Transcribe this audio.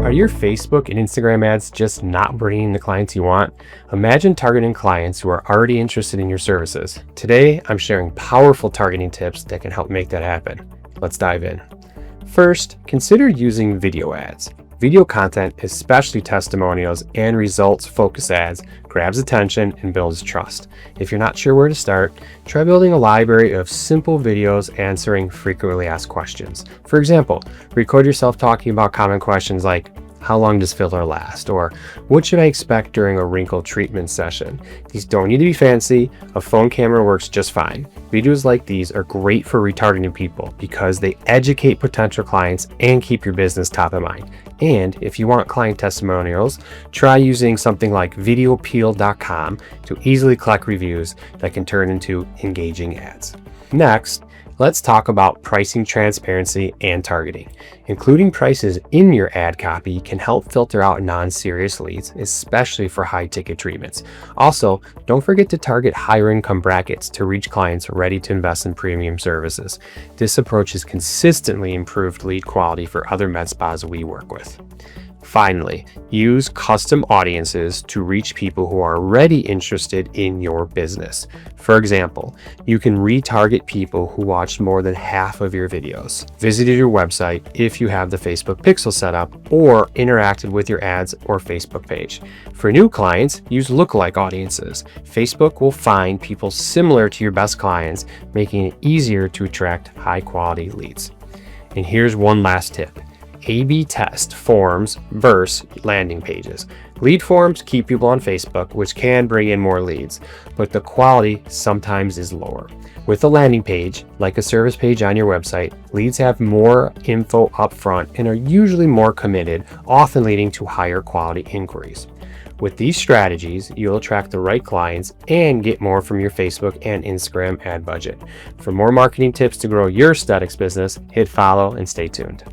Are your Facebook and Instagram ads just not bringing the clients you want? Imagine targeting clients who are already interested in your services. Today, I'm sharing powerful targeting tips that can help make that happen. Let's dive in. First, consider using video ads. Video content, especially testimonials and results-focused ads, grabs attention and builds trust. If you're not sure where to start, try building a library of simple videos answering frequently asked questions. For example, record yourself talking about common questions like, how long does filler last? Or what should I expect during a wrinkle treatment session? These don't need to be fancy. A phone camera works just fine. Videos like these are great for retargeting people because they educate potential clients and keep your business top of mind. And if you want client testimonials, try using something like videoappeal.com to easily collect reviews that can turn into engaging ads. Next, let's talk about pricing transparency and targeting. Including prices in your ad copy can help filter out non-serious leads, especially for high-ticket treatments. Also, don't forget to target higher income brackets to reach clients ready to invest in premium services. This approach has consistently improved lead quality for other med spas we work with. Finally, use custom audiences to reach people who are already interested in your business. For example, you can retarget people who watched more than half of your videos, visited your website if you have the Facebook pixel set up, or interacted with your ads or Facebook page. For new clients, use lookalike audiences. Facebook will find people similar to your best clients, making it easier to attract high-quality leads. And here's one last tip. A/B test forms versus landing pages. Lead forms keep people on Facebook, which can bring in more leads, but the quality sometimes is lower. With a landing page, like a service page on your website, leads have more info up front and are usually more committed, often leading to higher quality inquiries. With these strategies, you'll attract the right clients and get more from your Facebook and Instagram ad budget. For more marketing tips to grow your aesthetics business, hit follow and stay tuned.